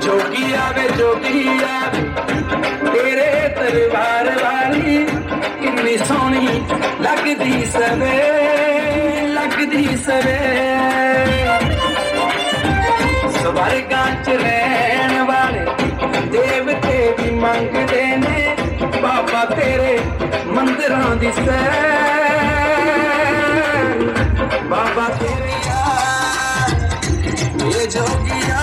जोगिया वे जोगिया तेरे दरबार वाली कितनी सोहनी लगदी सवे स्वर्गां च रहण वाले देवते भी मंगदे ने बाबा तेरे मंदिरां दी सैर बाबा तेरे ये जोगिया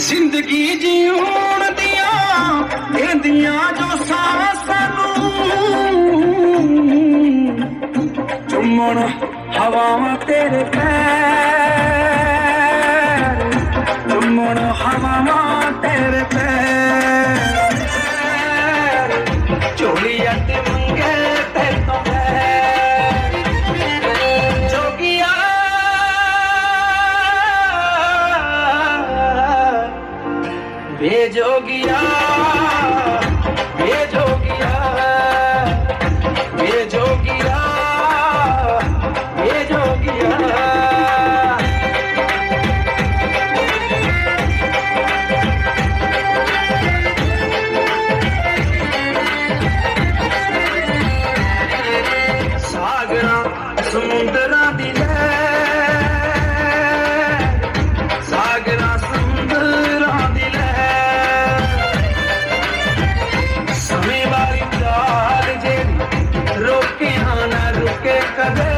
जिंदगी जीवन दिया देंदिया जो सानू चुम्मन हवावां तेरे पैर चुम्मन हवावां तेरे पैर चोली अट मंगे तेरे तो जोगिया बेजोगिया बेजोगिया बेजोगिया बेजोगिया सागरा समुद्रा दी सागरा समुद्रा दी समय वाली चाल जे रोके हाँ ना रुके कदे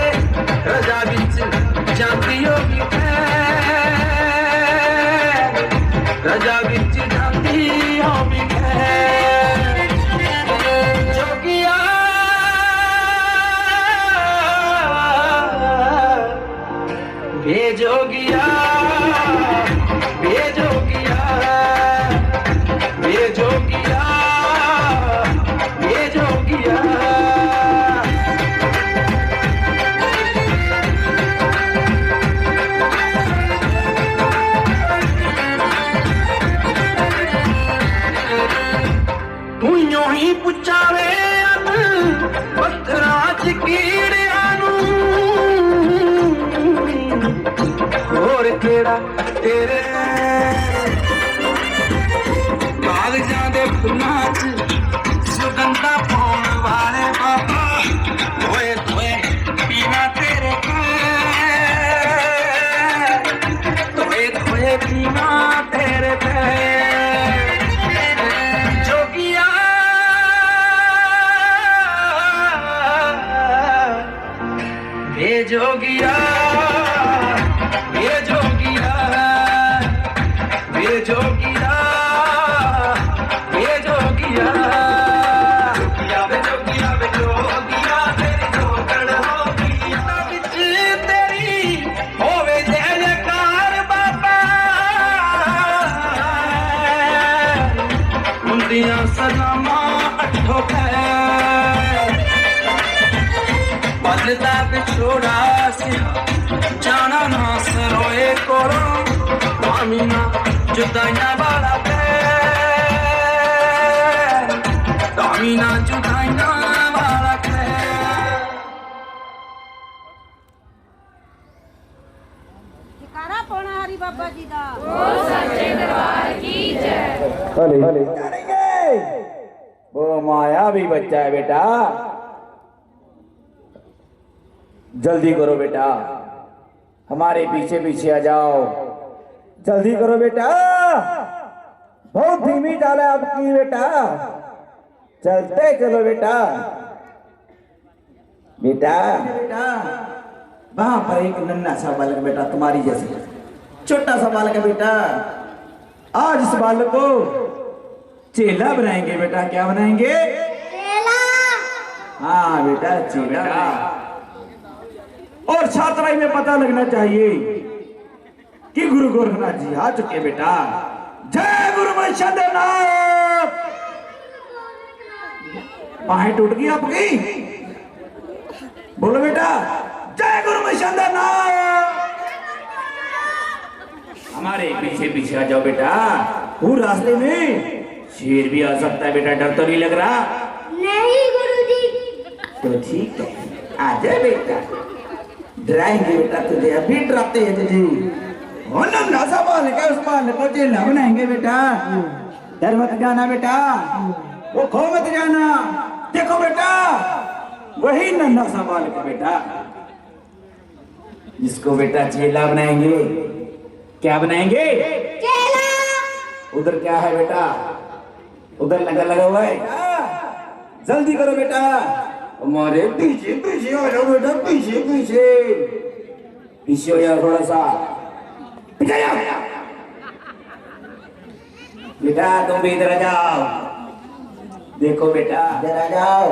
रजा बिच जाती होगी रजा बिच जाती होगी जोगिया बेजोगिया बेजोगिया बेजोगिया ही पुचावे पत्थरां च कीड़ियां नूं होर केड़ा तेरे कागजां दे फुल्लां च सुगंधा पाउण वाले बाबा होए होए पीना तेरे होए होए पीना तेरे जोगिया बेजोगिया बेजोगिया बेजोगिया बेजोगिया बेजोगिया बेजोगिया तेरी जोगड़ होगी बिच तेरी होवे जय जयकार बाबा मुंदियां सलामां अठो पलदा बिछोड़ा से जाना ना सरोए कोरो कामीना जुदाइया वाला पैर कामीना जुदाइया वाला ठिकाना पौना हरि बाबा जी दा सच्चे दरबार की जय। वो माया भी बच्चा है बेटा, जल्दी करो बेटा, हमारे पीछे पीछे आ जाओ, जल्दी करो बेटा, बहुत धीमी चाल है आपकी बेटा, चलते चलो बेटा। बेटा बेटा वहां पर एक नन्हा सा बालक बेटा, तुम्हारी जैसे छोटा सा बालक है बेटा, आज इस बालक को चेला बनाएंगे बेटा। क्या बनाएंगे? चेला। हाँ बेटा चेला। और छात्राई में पता लगना चाहिए कि गुरु गोरखनाथ जी आ चुके बेटा। जय गुरु वैष्णवनाथ। बाहें टूट गई आपकी, बोलो बेटा जय गुरु वैष्णवनाथ। हमारे पीछे पीछे आ जाओ बेटा। वो रास्ते में शेर भी आ सकता है बेटा, डर तो नहीं लग रहा? नहीं गुरुजी। तो ठीक है, आजा बेटा, डराएंगे बेटा तुझे, अभी डराते हैं तुझे। ना संभाल के उस बाल को चेला बनाएंगे बेटा, डर मत जाना बेटा, वो खो मत जाना। देखो बेटा, वही नन्हा संभाल के बेटा, जिसको बेटा चेला बनाएंगे। क्या बनाएंगे? चेला। उधर क्या है बेटा? उधर लगा लगा हुआ है, जल्दी करो बेटा। हमारे पीछे पीछे हो जाओ बेटा, पीछे पीछे पीछे हो जाओ, थोड़ा सा पीछे जाओ बेटा। तुम भी इधर आ जाओ, देखो बेटा, इधर आ जाओ,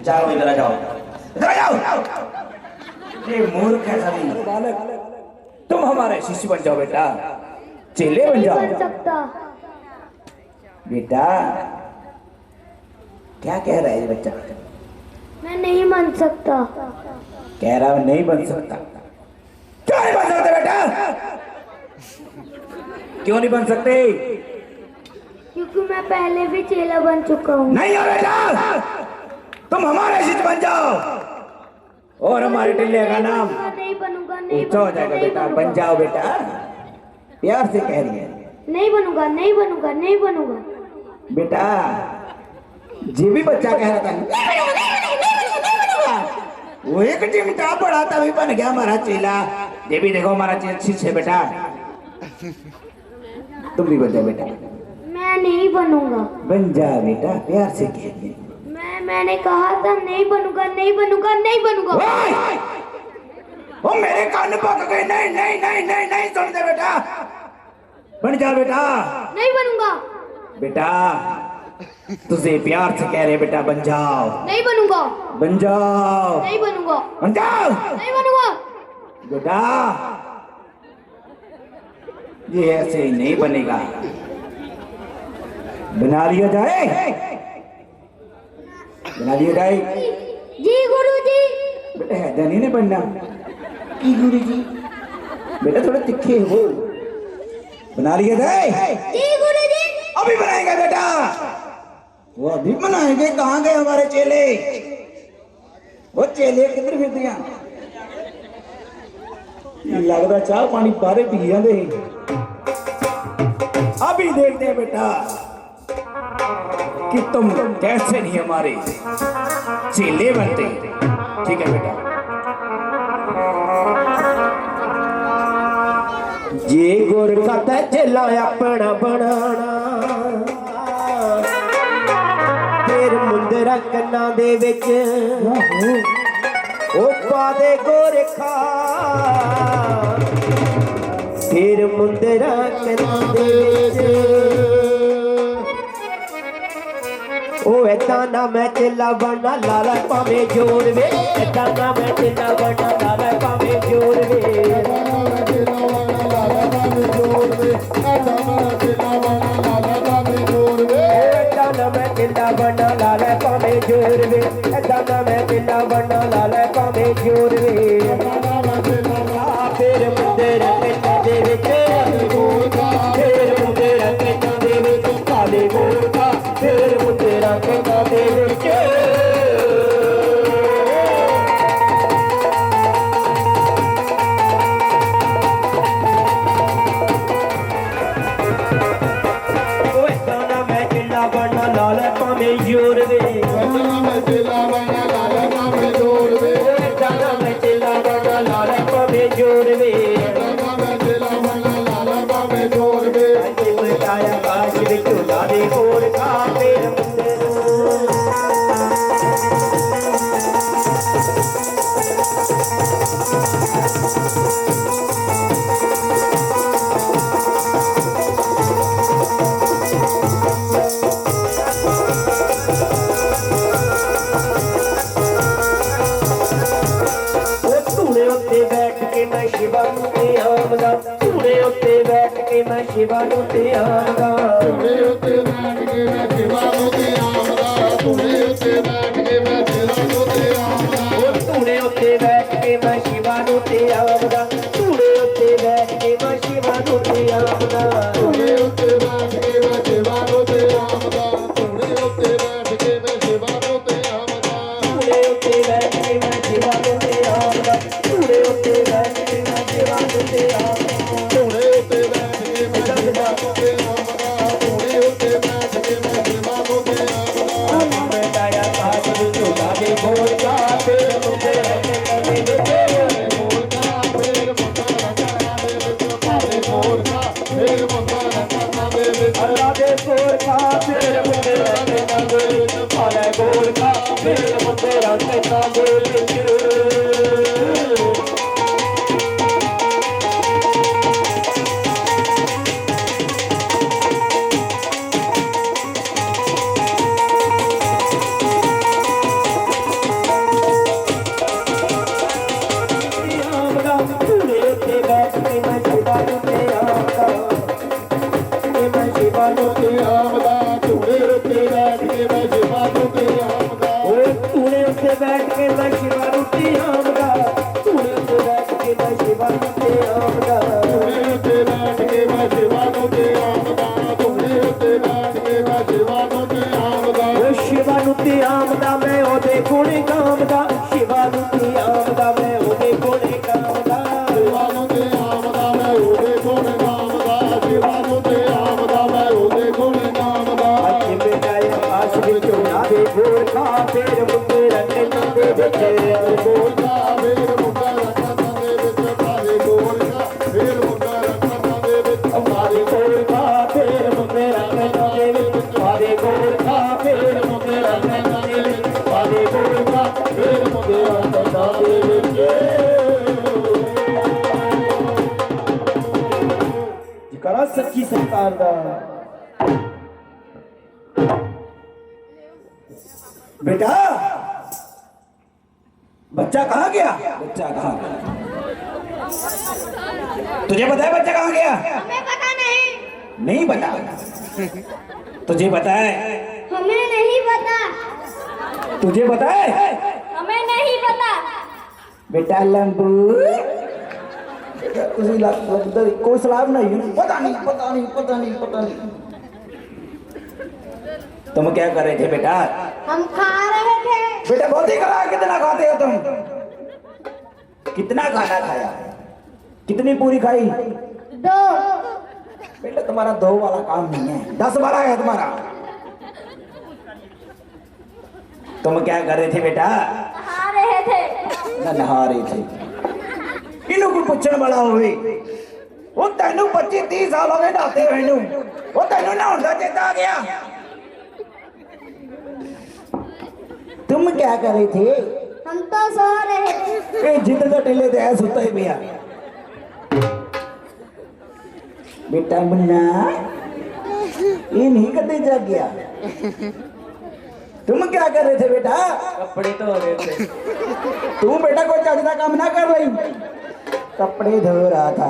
जाओ इधर आ जाओ, इधर आ जाओ। ये मूर्ख है सभी बालक, तुम हमारे शिष्य बन जाओ बेटा, चेले बन जाओ। बन सकता बेटा क्या कह रहा है ये बच्चा? मैं नहीं बन सकता। कह रहा है नहीं बन सकता। क्यों नहीं बन सकते बेटा? क्यों नहीं बन सकते? क्योंकि मैं पहले भी चेला बन चुका हूँ। नहीं हो बेटा, तुम हमारे शिष्य बन जाओ और हमारे टिल्ले का नाम नहीं बनूंगा, नहीं ऊंचा हो जाएगा बेटा। बन जाओ बेटा, प्यार से कह रही है। नहीं बनूंगा, नहीं बनूंगा, नहीं बनूंगा। बेटा जी भी बच्चा कह रहा था वो एक चिमटा पड़ा था, भी बन गया हमारा चेला। ये भी देखो हमारा शिष्य है बेटा, तुम भी बन जाओ बेटा। मैं नहीं बनूंगा। बन जा बेटा, प्यार से कह रही है। मैंने कहा था नहीं बनूंगा, नहीं बनूंगा, नहीं बनूंगा। वो मेरे कान पक गए। नहीं नहीं नहीं नहीं नहीं सुन दे बेटा, बन जा बेटा। नहीं बनूंगा बेटा तुझे प्यार से कह रहे बेटा, बन जाओ। नहीं बनूंगा, बन जाओ। नहीं बनूंगा, बन जाओ नहीं बनूंगा। बेटा, ये ऐसे ही नहीं बनेगा, बना लिया जाए, बना लिया जाए। जी गुरुजी। बेटा हैदर नहीं बनना की गुरुजी, बेटा थोड़ा तिखे हो, बना लिया जाए। जी गुरुजी। अभी बनाएंगे बेटा, वो अभी बनाएंगे। कहाँ गए हमारे चेले? वो चेले किधर फिर दिया? लगता चाह पानी बारे पी जाते। अभी देखते हैं बेटा कि तुम कैसे नहीं हमारे चेले बनते। ठीक है बेटा, जे गुर का चेला अपना बनाना, फिर मुंदरा कन्ना दे विच ओ पा दे गोरखा, फिर मुंदरा कन्ना दे विच ओ ऐसा ना मैं चेला बनना लाला पावे जोर वे, ऐसा ना मैं चेला बनना लाला पावे जोर वे, ऐसा ना मैं चेला बनना लाला पावे जोर वे, ऐसा ना मैं चेला बनना लाला पावे जोर वे, ऐसा ना मैं चेला बनना लाला पावे जोर वे, ऐसा ना मैं चेला बनना लाला पावे जोर वे, ऐसा ना मैं चेला बनना। फिर मुंदे रंगना दे विच गोरखा, फिर मुंदे रंगना दे विच काले गोरखा, फिर मुंदे रंगना दे विच जोर वे, ऐसा मैं चेला बनना लाला पावे जोर वे, ऐसा मैं चेला बनना लाला पावे जोर वे, ऐसा मैं चेला बनना लाला पावे जोर वे, ऐसे बताया काश विच ला दे गोरखा, फिर मुंदे शिवा नु ते आंदा, शिवा नु ते बैठ के मैं शिवा नु ते खा फिर मुंडे रंग नंगे पाले गोल खा फिर मुंडे रंग नंगे बैठ के मैं शिवा रुटी आमदा तूने उत्ते बैठ के मैं शिवा रुटी आमदा तूने उत्ते बैठ के मैं शिवा रुटी आमदा तूने उत्ते बैठ के मैं शिवा रुटी आमदा ओ शिवा रुटी आमदा मैं ओदे गुण गामदा शिवा रुटी आमदा मैं ओदे गुण गामदा शिवा रुटी आमदा मैं ओदे गुण गामदा शिवा रुटी आमदा मैं ओदे गुण गामदा अज बेटा आकाश विच उड़ावे गोल खा फिर मुंडे रंग नंगे विच गोल खा फिर मुंडा रंग नंगे विच मारे गोल खा फिर मुंडा रंग नंगे विच मारे गोल खा फिर मुंडे रंग नंगे विच मारे गोल खा फिर मुंडे रंग नंगे विच मारे गोल खा फिर मुंडे रंग नंगे विच जिकरा सच्ची सरकार दा बेटा बच्चा कहाँ गया बच्चा कहाँ गया तुझे पता है बच्चा कहाँ गया हमें पता नहीं। नहीं पता तुझे पता है हमें नहीं पता। तुझे पता है हमें नहीं पता। बेटा लंबू कोई सलाह नहीं पता नहीं पता नहीं पता नहीं पता नहीं तुम क्या कर रहे थे बेटा हम खा रहे थे। बेटा बहुत ही करा कितना खाते हो तुम कितना खाना खाया कितनी पूरी खाई 2। बेटा तुम्हारा 2 वाला काम नहीं है 10-12 है तुम्हारा तुम क्या कर रहे थे बेटा नहा रहे थे। ना नहा रहे थे इन्हों को पूछने वाला होवे वो तेनू 25-30 साल हो गए नहाते हुए वो तेनू नहाने का चेता आ गया तुम क्या कर रहे थे हम तो सो रहे थे। जितना टेले थे सुता ही भैया बेटा मुन्ना ये नहीं कदे जा गया तुम क्या कर रहे थे बेटा कपड़े धो रहे थे तू बेटा कोई चजदा काम ना कर रही कपड़े धो रहा था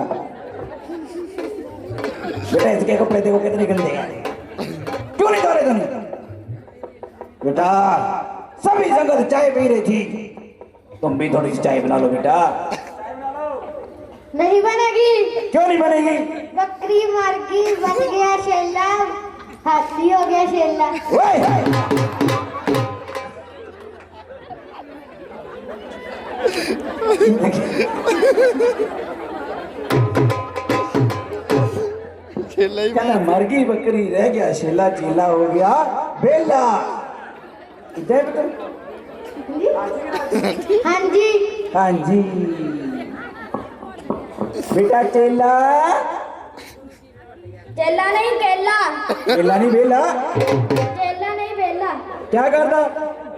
बेटा इसके कपड़े देखो कितने गंदे हैं क्यों नहीं धो रहे तुम बेटा सभी संगत चाय पी रही थी तुम भी थोड़ी सी चाय बना लो बेटा नहीं बनेगी। क्यों नहीं बनेगी बकरी मर गई बन गया शेला हाथी हो गया शेला। कहना मर गई बकरी रह गया शेला चीला हो गया बेला देख तुम हाँ जी हाँ जी बेटा चेला चेला नहीं केला। केला नहीं बेला चेला नहीं बेला। क्या करता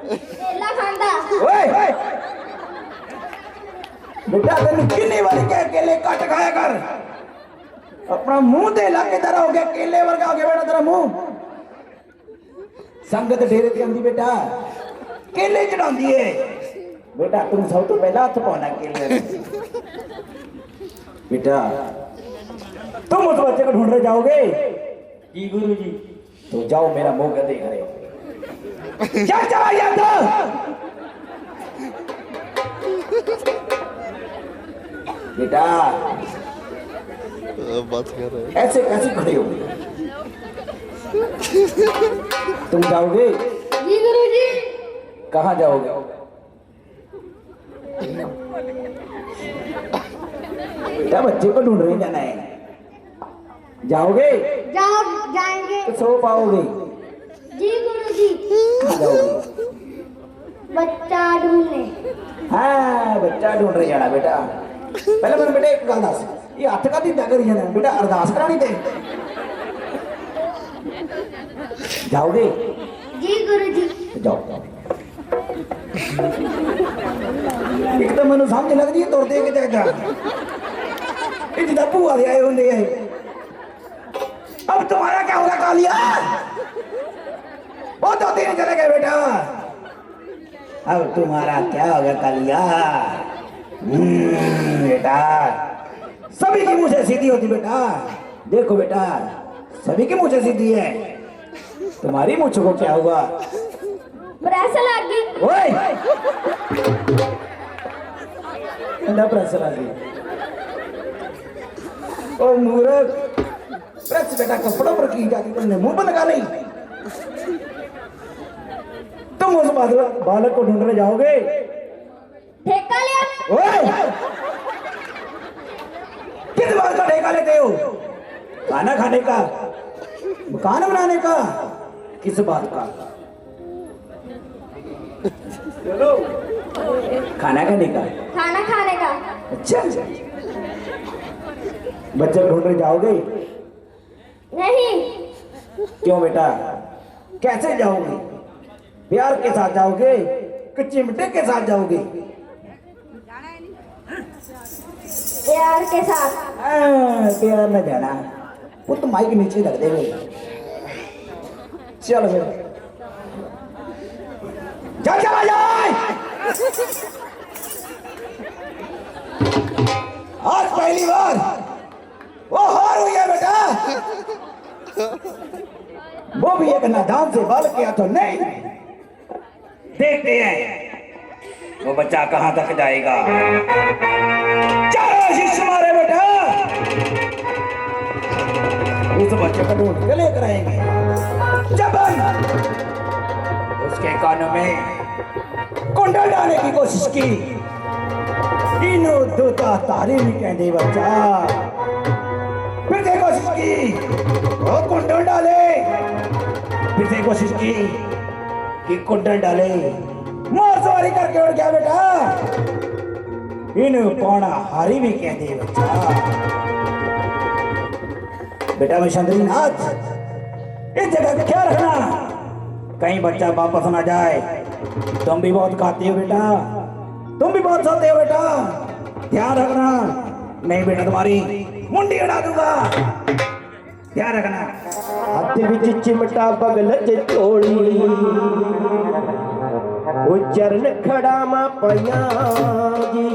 केला खांदा। ओए बेटा तेन कितनी बारी क्या केले कट खाया कर अपना मुंह दे ला के तरह हो गया केले वर्गा हो गया बेटा तेरा मुंह संगत ढेरे दी आंदी बेटा केले चढ़ाती है बेटा तुम सब तो पहला हाथ पाना केले बेटा तुम उस बच्चे को ढूंढ रहे जाओगे जी गुरुजी तो जाओ मेरा मुंह का देख रहे क्या चला जाता बेटा बात कर रहे ऐसे कैसे खड़े हो तुम जाओगे जी गुरुजी। कहाँ जाओगे बेटा बच्चे को ढूंढ रहे जाना है जाओगे जाओ जाएंगे। तो सो पाओगे जी गुरुजी। कहाँ जाओगे बच्चा ढूंढने। हाँ बच्चा ढूंढ रहे जाना बेटा पहले मैंने बेटा एक गल दस ये हथ का दी करी जाना बेटा अरदास करानी थे जाओगे? जी गुरुजी। जाओ जाओ। एक तो मैंने समझ लग रही है तुरते कि जा ये जिदा भूआ दे आए होंगे हैं। अब तुम्हारा क्या होगा कालिया? वो तो तीन चले गए बेटा। अब तुम्हारा क्या होगा कालिया? बेटा सभी की मुझे सीधी होती बेटा। देखो बेटा सभी की मुझे सीधी है, तुम्हारी मुझ को क्या हुआ? प्रेस लग गई। ओए ना प्रेस लगी। ओ मूर्ख, प्रेस बेटा कपड़ों पर की जाती, तुमने मुंह पर लगा ली। तुम उस बालक को ढूंढने जाओगे? ठेका लिया। ओए किस बात का ठेका लेते हो? खाना खाने का, मकान बनाने का, किस बात का? चलो खाना खाने का। खाना खाने का। अच्छा बच्चे ढूंढने जाओगे? नहीं। क्यों बेटा? कैसे जाओगे? प्यार के साथ जाओगे कि चिमटे के साथ जाओगे? प्यार के साथ। प्यार न जाना वो तो माइक नीचे रख देवे। चल फिर चल चला जाए। आज पहली बार वो हार हुई है बेटा, वो भी एक नादान से बाल किया तो नहीं। देखते हैं वो बच्चा कहां तक जाएगा। चलो शिष्य मारे बेटा, उस बच्चे को ढूंढ के लेकर आएंगे। जब उसके कानों में कुंडल डालने की कोशिश की, इनो दूता तारीफ कहते बच्चा। फिर से कोशिश की वो कुंडल डाले, फिर से कोशिश की कि कुंडल डाले, मार सवारी करके उड़ गया बेटा। इन पौना हारी भी कहते बच्चा। बेटा महेंद्री नाथ इस जगह का ख्याल रखना, कहीं बच्चा वापस ना जाए। तुम भी बहुत खाते हो बेटा, तुम भी बहुत सोते हो बेटा, ध्यान रखना। नहीं बेटा तुम्हारी मुंडी उड़ा दूंगा, ध्यान रखना। हाथ विच चिमटा बगल च चोली, वो चरण खड़ामा पया जी।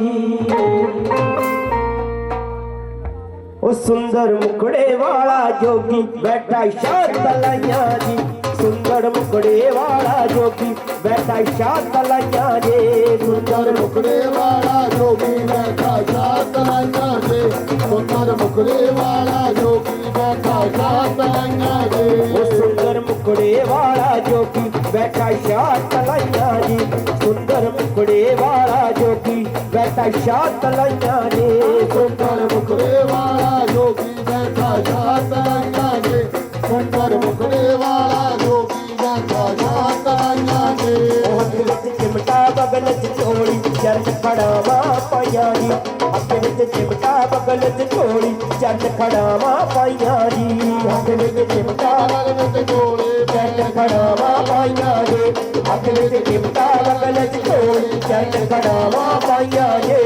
वो सुंदर मुखड़े वाला जोगी बैठा शाह तलैया जी। सुंदर मुखड़े वाला जोगी बैठा शाह तलैया जी। सुंदर मुखड़े वाला जोगी बैठा शाह तलैया जी। सुंदर मुखड़े वाला जोगी बैठा शाह तलैया जी। वो सुंदर मुखड़े वाला जोगी बैठा शाह तलैया जी। सुंदर मुखड़े वाला जोगी बैठा शाह तलैया जी। सुंदर मुखड़े वाला जोगी बैठा शाह तलैया जी। सुंदर मुखड़े वाला जोगी बैठा शाह तलैया जी। हाथ विच चिमटा बगल च चोली चरण खड़ावा पाया जी। हाथ विच चिमटा बगल च चोली चरण खड़ावा पाया जी। हाथ विच चिमटा बगल में जोड़े चरण खड़ावा पाया जी। हाथ विच चिमटा बगल च चोली चरण खड़ावा पाया जी।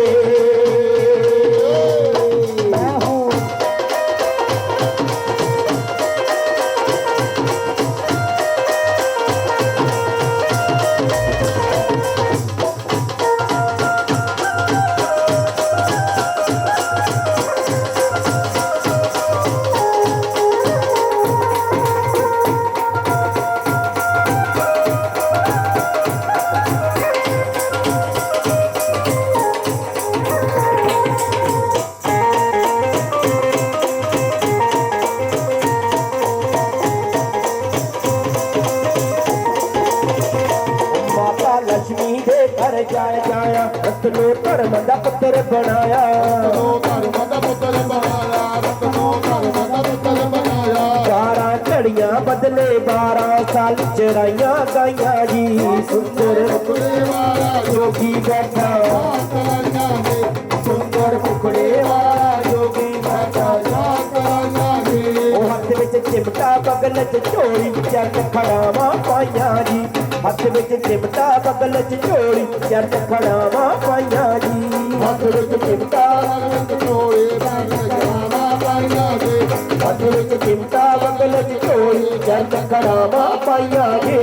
लक्ष्मी दे घर जाया जाया रत्नो धर्म दा पुत्र बनाया। रत्नो धर्म दा पुत्र बनाया। रत्नो धर्म दा पुत्र बनाया। 12 घड़ियां बदले 12 साल चराइया गाइया जी। सुंदर मुखड़े वाला जोगी बैठा शाह तलैया जी। सुंदर मुखड़े वाला जोगी बैठा। शाह तलैया जी। ओ हाथ विच चिमटा चिमटा बगल च झोली चरण खड़ावा पाइया जी हथ विच चिमटा बगल च झोली चरण खड़ावा पाइया जी ਹੱਥ ਵਿੱਚ ਚਿਮਟਾ ਰੰਗ ਚੋਲੇ ਰੰਗ ਖੜਾਵਾ ਪਾਈਆਂ ਜੀ हथ विच चिमटा बगल च झोली चरण खड़ावा पाइया जी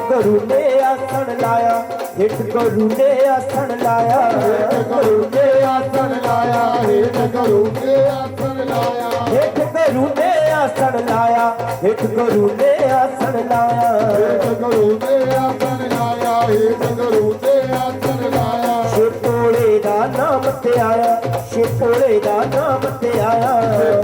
गुरु ने आसन लाया हिट गुरु ने आसन लाया ਗੁਰੂ ਨੇ ਆਸਣ ਲਾਇਆ ਹੇਠ ਗੁਰੂ ਨੇ ਆਸਣ ਲਾਇਆ हिट गुरु ने आसन लाया हिट गुरु ने आसन लाया ਹੇਠ ਗੁਰੂ ਨੇ ਆਸਣ ਲਾਇਆ ਹੇਠ ਗੁਰੂ ਨੇ ਆਸਣ ਲਾਇਆ शिपोले दा नाम ते आया शिपोले दा नाम ते आया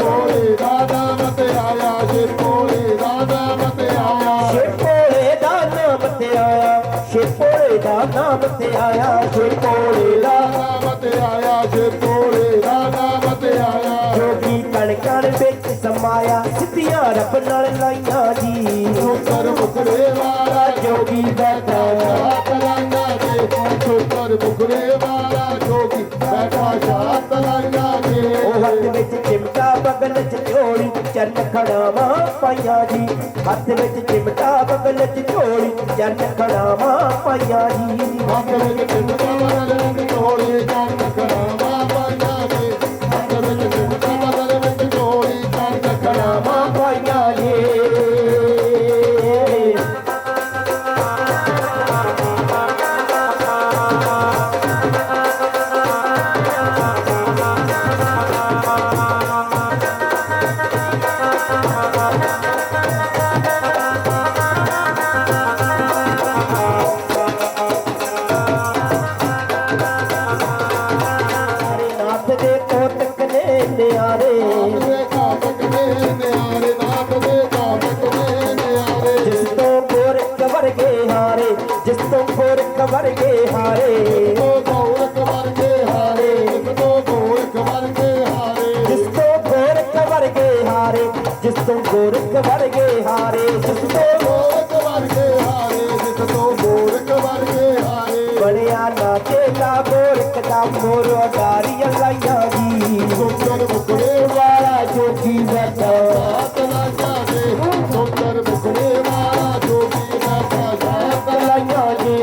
ਕੋਲੇ ਦਾ ਨਾਮ ਤੇ ਆਇਆ ਜੇ ਕੋਲੇ ਦਾ ਨਾਮ ਤੇ ਆਇਆ शिपोले दा नाम ते आया शिपोले दा नाम ते आया शिपोले दा ਨਾਮ ਤੇ ਆਇਆ ਜੇ ਕੋਲੇ ਦਾ ਨਾਮ ਤੇ ਆਇਆ जोगी कण कण बिच समाया सिद्धियां रब नाल लाइया जी ਸੁੰਦਰ ਮੁਖੜੇ ਵਾਲਾ जोगी बैठा ਤਲਾਈਆਂ ਦੇ ਸੁੰਦਰ ਮੁਖੜੇ ਵਾਲਾ ਜੋਗੀ ਬੈਠਾ ਸ਼ਾਤ ਲਾਈਆਂ ਦੇ ਉਹ ਹੱਥ ਵਿੱਚ ਚਿਮਟਾ ਬਗਲ ਚ ਝੋਲੀ ਚਰਨ ਖੜਾਵਾਂ ਪਾਈਆਂ ਜੀ ਹੱਥ ਵਿੱਚ ਚਿਮਟਾ ਬਗਲ ਚ ਝੋਲੀ ਚਰਨ ਖੜਾਵਾਂ ਪਾਈਆਂ ਜੀ ਹੱਥ ਵਿੱਚ ਚਿਮਟਾ ਬਗਲ ਵਿੱਚ ਝੋਲੀ ਚਰਨ ਖੜਾਵਾਂ ਪਾਈਆਂ ਜੀ ਹੱਥ ਵਿੱਚ ਚਿਮਟਾ ਬਗਲ ਵਿੱਚ ਝੋਲੀ ਚਰਨ ਖੜਾਵਾਂ ਪਾਈਆਂ ਜੀ ਨਾਥ ਦੇ ਕੋਟਕ ਨੇ ਨਿਆਰੇ ਦੇ ਕਾਟਕ ਨੇ ਨਿਆਰੇ ਨਾਥ ਦੇ ਕਾਟਕ ਨੇ ਨਿਆਰੇ ਜਿਸ ਤੋਂ ਗੋਰਖ ਵਰਗੇ ਹਾਰੇ ਜਿਸ ਤੋਂ ਗੋਰਖ ਵਰਗੇ ਹਾਰੇ ਤੋ ਗੋਰਖ ਵਰਗੇ ਹਾਰੇ ਤੋ ਗੋਰਖ ਵਰਗੇ ਹਾਰੇ ਜਿਸ ਤੋਂ ਗੋਰਖ ਵਰਗੇ ਹਾਰੇ ਜਿਸ ਤੋਂ ਗੋਰਖ ਵਰਗੇ ਹਾਰੇ ਜਿਸ ਤੋਂ ਗੋਰਖ ਵਰਗੇ ਹਾਰੇ ਜਿਸ ਤੋਂ ਗੋਰਖ ਵਰਗੇ ਹਾਰੇ ਬਣਿਆ ਨਾਚੇ ਦਾ ਗੋਰਖ ਦਾ ਮੋਰੋ ਡਾਰੀਆਂ ਲਾਈਆਂ ਜੀ ਸੁੰਦਰ ਮੁਖੜੇ ਵਾਲਾ ਜੋਗੀ ਬੈਠਾ ਸਾਤ ਲਾਈਆਂ ਦੇ ਸੁੰਦਰ ਮੁਖੜੇ ਵਾਲਾ ਜੋਗੀ ਬੈਠਾ ਸਾਤ ਲਾਈਆਂ ਜੀ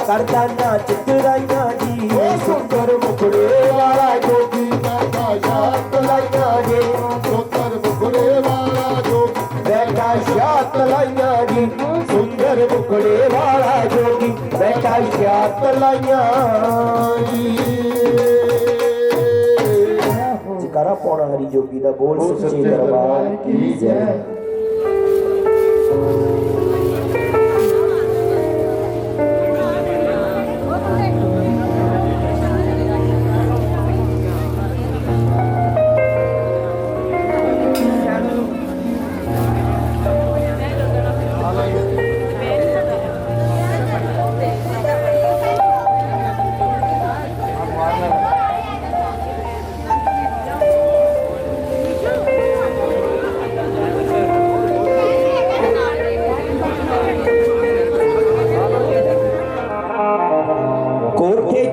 ਕਰਦਾ ਨਾਚ ਤੁਰਾਈਆਂ ਜੀ ਸੁੰਦਰ ਮੁਖੜੇ ਵਾਲਾ ਜੋਗੀ ਬੈਠਾ ਸਾਤ ਲਾਈਆਂ ਜੀ ਸੁੰਦਰ ਮੁਖੜੇ ਵਾਲਾ ਜੋਗੀ ਬੈਠਾ ਸ਼ਾਤ ਲਾਈਆਂ ਜੀ ਸੁੰਦਰ ਮੁਖੜੇ ਵਾਲਾ ਜੋਗੀ ਬੈਠਾ ਸ਼ਾਤ ਲਾਈਆਂ ਜਕਾਰਾ ਪੌਣਾ ਹਰੀ ਜੋਗੀ ਦਾ ਬੋਲ ਸੱਚੇ ਦਰਬਾਰ ਕੀ ਜੈ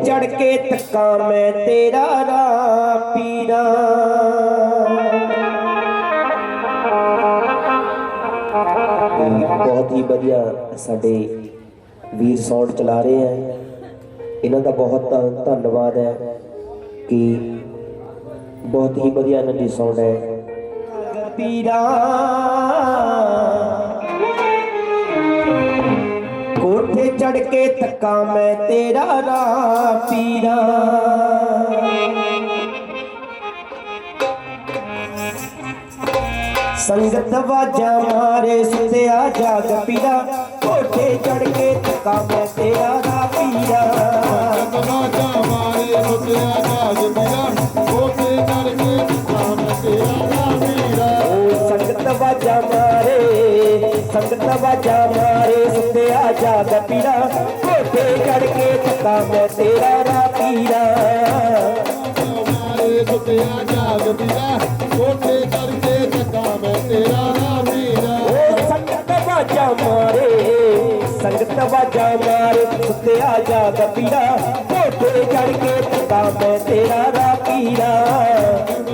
चढ़ के थका मैं तेरा राह पीरा बहुत ही बढ़िया साडे वीर साउंड चला रहे हैं इन्हां दा बहुत धन्यवाद है कि बहुत ही बढ़िया इन्हां दी साउंड है पीरा कोठे चढ़ के थका मैं तेरा राम पीरा। संगत वाजा मारे सुतिया जाग पीरा, कोठे चढ़ के थका मैं तेरा राम पीरा। राजा मारे सुतिया जाग पीरा, कोठे चढ़ के थका मैं तेरा राम पीरा। ओ संगत वाजा मारे, संगत वाजा मारे सुतिया जाग पीरा, कोठे चढ़ के थका मैं तेरा राम पीरा। मारे सुतिया जाग पीरा, कोठे चढ़ के थका मैं तेरा राम पीरा। ओ संगत वाजा मारे, संगत वाजा मारे सुतिया जाग पीरा, कोठे चढ़ के थका मैं तेरा राम पीरा।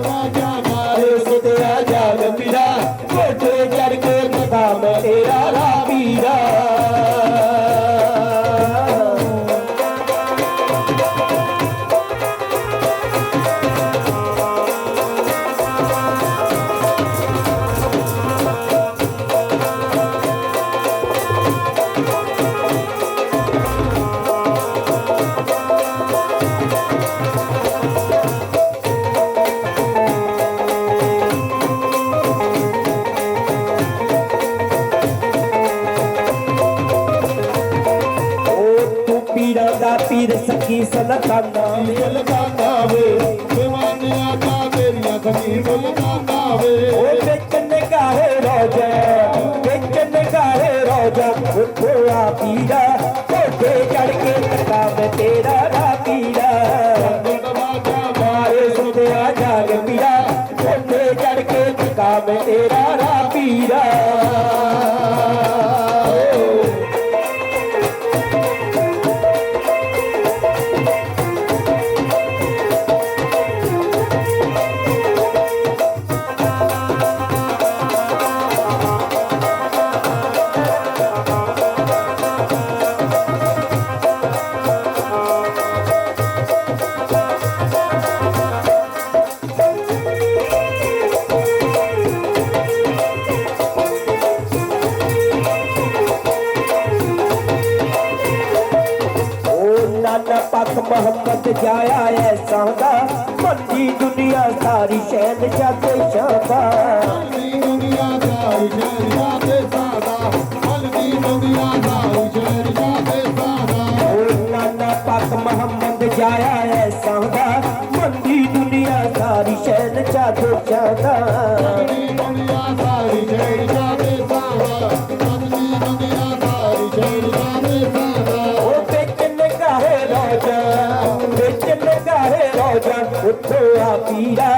राजा मारे सुतिया जाग पीरा, कोठे चढ़ के थका मैं तेरा राम पीरा। पीर सखी सलकाना लगाना वे, दीवानिया का तेरिया सखी लगाना वे। ओ बेचन गाहे रोजा, बेचन गाहे रोजा, उठोआ पीरा, कोठे चढ़ के थका मैं तेरा रा पीरा। मारे सुतिया जाग पीरा, कोठे चढ़ के थका मैं तेरा रा पीरा। पाक मोहम्मद जाया ऐसा दा, मंदी दुनिया सारी शैन जाते शादा। मलदी दुनिया सारी शहर जाते सादा, मलदी दुनिया सारी शहर जाते सादा। ओ नाना पाक मोहम्मद जाया ऐसा दा, मंदी दुनिया सारी शैन जाते शादा। मलदी दुनिया सारी शहर जाते सादा, मलदी दुनिया सारी शहर जाते सादा। ओ बेचन गाहे रोजा, बेचन गाहे रोजा, उठोआ पीरा,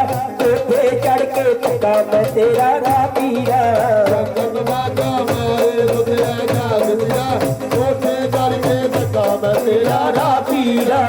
कोठे चढ़ के थका मैं तेरा रा पीरा। संगत वाजा मारे सुतिया जाग पीरा, कोठे चढ़ के थका मैं तेरा रा पीरा।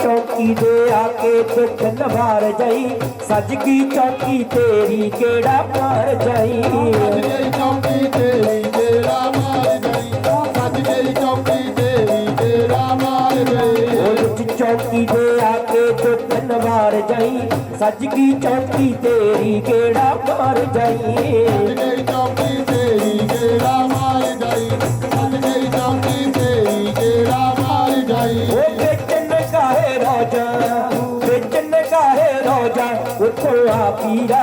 चौकी दे आके दुख नवार जाई, सजगी चौकी तेरी केड़ा मार जाई। सज गई चौकी तेरी केड़ा मार गई, सज गई चौकी तेरी केड़ा मार गई। ओ चौकी दे आके दुख नवार जाई, सजगी चौकी तेरी केड़ा मार जाई। सज गई चौकी तेरी केड़ा मार गई, सज गई चौकी तेरी केड़ा मार गई। ओ बेचन गाहे रोजा, बेचन गाहे रोजा, उठोआ पीरा,